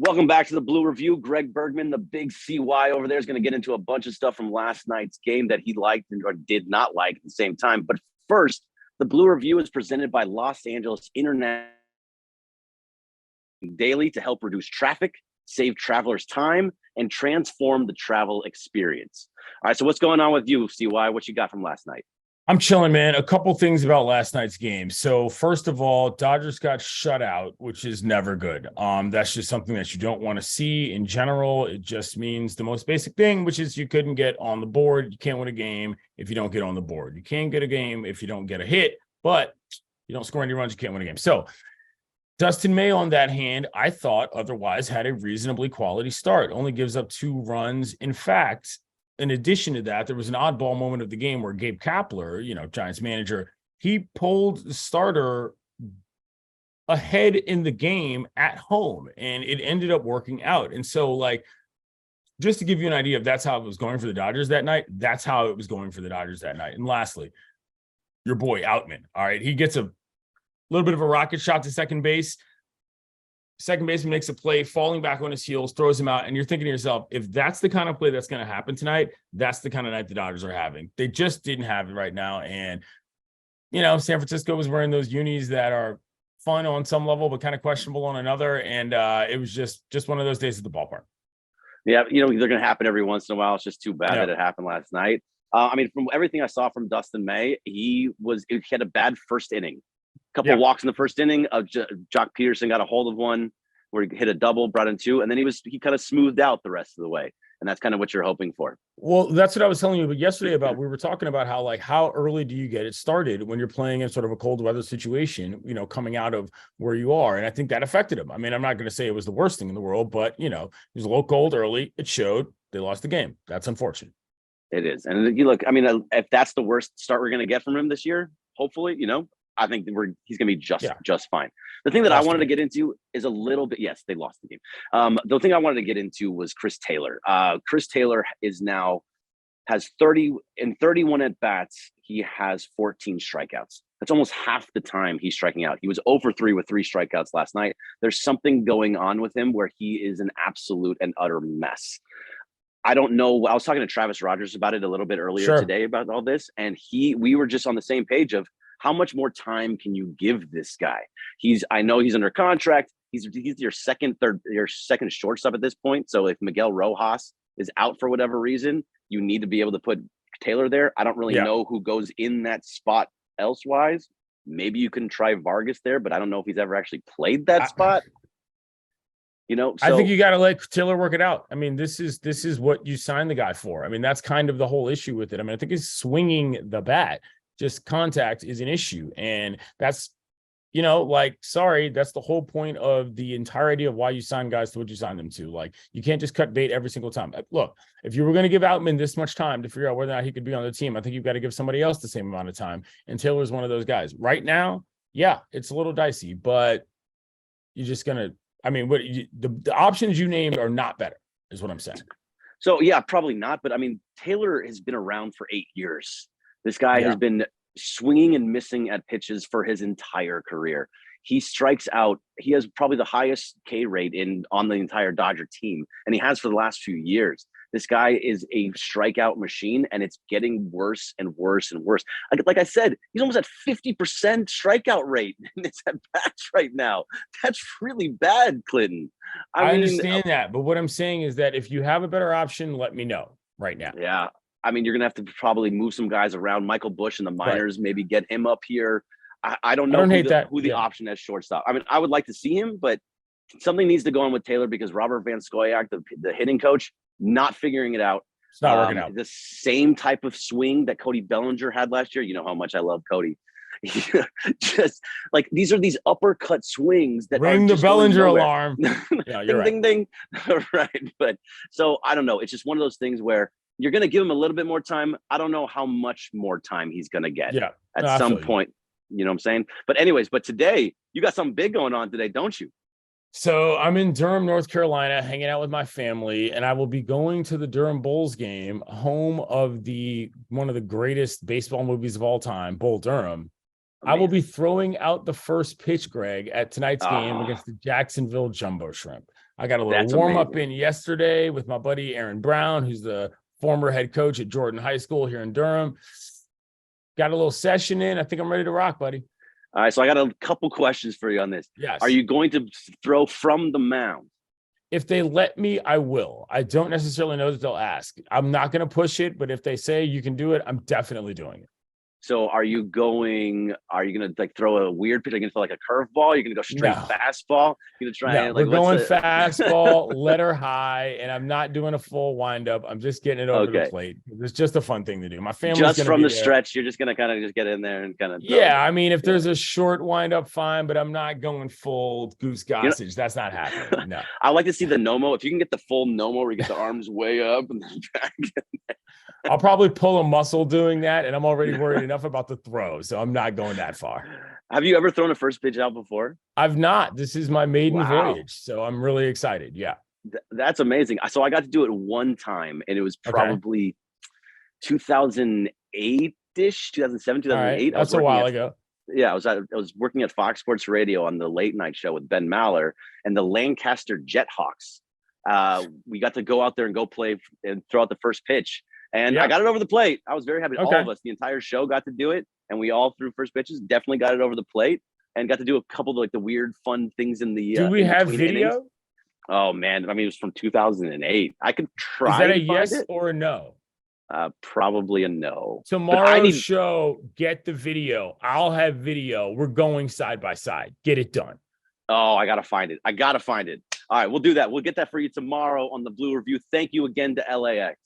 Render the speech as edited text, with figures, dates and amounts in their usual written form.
Welcome back to the Blue Review. Greg Bergman, the big CY over there, is going to get into a bunch of stuff from last night's game that he liked or did not like at the same time. But first, the Blue Review is presented by Los Angeles International Daily to help reduce traffic, save travelers time, and transform the travel experience. All right, so what's going on with you, CY? What you got from last night? I'm chilling, man. A couple things about last night's game. So first of all, Dodgers got shut out, which is never good. That's just something that you don't want to see in general. It just means the most basic thing, which is you couldn't get on the board. You can't win a game if you don't get on the board. You can't get a game if you don't get a hit, but you don't score any runs, you can't win a game. So Dustin May, on that hand, I thought otherwise had a reasonably quality start. Only gives up 2 runs. In fact, in addition to that, there was an oddball moment of the game where Gabe Kapler, Giants manager, he pulled the starter ahead in the game at home, and it ended up working out. And so, just to give you an idea of that's how it was going for the Dodgers that night, that's how it was going for the Dodgers that night. And lastly, your boy Outman, all right, he gets a little bit of a rocket shot to second base. Second baseman makes a play, falling back on his heels, throws him out. And you're thinking to yourself, if that's the kind of play that's going to happen tonight, that's the kind of night the Dodgers are having. They just didn't have it right now. And, San Francisco was wearing those unis that are fun on some level, but kind of questionable on another. And it was just one of those days at the ballpark. Yeah, they're going to happen every once in a while. It's just too bad that it happened last night. From everything I saw from Dustin May, he had a bad first inning. Couple of walks in the first inning. Jock Peterson got a hold of one where he hit a double, brought in 2, and then he kind of smoothed out the rest of the way. And that's kind of what you're hoping for. Well, that's what I was telling you yesterday about. We were talking about how early do you get it started when you're playing in sort of a cold weather situation, coming out of where you are. And I think that affected him. I'm not going to say it was the worst thing in the world, but, it was a little cold early. It showed. They lost the game. That's unfortunate. It is. And you look, if that's the worst start we're going to get from him this year, hopefully, I think he's going to be just fine. The thing that I wanted to get into is a little bit. Yes, they lost the game. The thing I wanted to get into was Chris Taylor. Chris Taylor has 31 at bats. He has 14 strikeouts. That's almost half the time he's striking out. He was 0 for 3 with 3 strikeouts last night. There's something going on with him where he is an absolute and utter mess. I don't know. I was talking to Travis Rogers about it a little bit earlier today about all this, and we were just on the same page of how much more time can you give this guy? I know he's under contract. He's your second shortstop at this point. So if Miguel Rojas is out for whatever reason, you need to be able to put Taylor there. I don't really know who goes in that spot elsewise. Maybe you can try Vargas there, but I don't know if he's ever actually played that spot. I think you got to let Taylor work it out. This is what you signed the guy for. That's kind of the whole issue with it. I think he's swinging the bat. Just contact is an issue. And that's, sorry, that's the whole point of the entirety of why you sign guys to what you sign them to. You can't just cut bait every single time. Look, if you were going to give Outman this much time to figure out whether or not he could be on the team, I think you've got to give somebody else the same amount of time. And Taylor's one of those guys. Right now, it's a little dicey, but you're just going to, the options you named are not better, is what I'm saying. So, probably not. But Taylor has been around for 8 years. This guy has been swinging and missing at pitches for his entire career. He strikes out. He has probably the highest K rate on the entire Dodger team, and he has for the last few years. This guy is a strikeout machine, and it's getting worse and worse and worse. Like I said, he's almost at 50% strikeout rate in his at bats right now. That's really bad, Clinton. I understand that, but what I'm saying is that if you have a better option, let me know right now. Yeah. You're going to have to probably move some guys around. Michael Busch in the minors, maybe get him up here. I don't know who the option as shortstop. I would like to see him, but something needs to go on with Taylor because Robert Van Scoyoc, the hitting coach, not figuring it out. It's not working out. The same type of swing that Cody Bellinger had last year. You know how much I love Cody. Just these are these uppercut swings that ring the Bellinger alarm. Yeah, you're ding, ding, ding. Right. But so I don't know. It's just one of those things where you're going to give him a little bit more time. I don't know how much more time he's going to get at some point. You know what I'm saying? But anyways, today you got something big going on today, don't you? So I'm in Durham, North Carolina, hanging out with my family, and I will be going to the Durham Bulls game, home of one of the greatest baseball movies of all time, Bull Durham. I will be throwing out the first pitch, Greg, at tonight's game against the Jacksonville Jumbo Shrimp. I got a little warm up in yesterday with my buddy Aaron Brown, who's the former head coach at Jordan High School here in Durham. Got a little session in. I think I'm ready to rock, buddy. All right, so I got a couple questions for you on this. Yes. Are you going to throw from the mound? If they let me, I will. I don't necessarily know that they'll ask. I'm not going to push it, but if they say you can do it, I'm definitely doing it. So are you going to like throw a weird pitch? Are you going to throw like a curveball? You're going to go straight fastball? You're going to try and like, we're going fastball, letter high, and I'm not doing a full windup. I'm just getting it over the plate. It's just a fun thing to do. My family's just from the there. stretch, you're just going to kind of just get in there and kind of. Yeah, I mean, if there's a short windup, fine, but I'm not going full Goose Gossage. That's not happening. No. I like to see the Nomo. If you can get the full Nomo where you get the arms way up and then back. I'll probably pull a muscle doing that, and I'm already worried enough about the throw, so I'm not going that far. Have you ever thrown a first pitch out before? I've not. This is my maiden voyage, so I'm really excited. Yeah. That's amazing. So I got to do it one time, and it was probably 2008-ish, 2007, 2008. Right. That's a while ago. Yeah, I was working at Fox Sports Radio on the late night show with Ben Maller and the Lancaster Jethawks. We got to go out there and go play and throw out the first pitch. And I got it over the plate. I was very happy. All of us, the entire show got to do it. And we all threw first pitches, definitely got it over the plate and got to do a couple of like the weird, fun things in the. Do we have video? Innings. Oh, man. I mean, it was from 2008. I could try. Is that a yes or a no? Probably a no. Tomorrow's show, get the video. I'll have video. We're going side by side. Get it done. Oh, I got to find it. All right, we'll do that. We'll get that for you tomorrow on the Blue Review. Thank you again to LAX.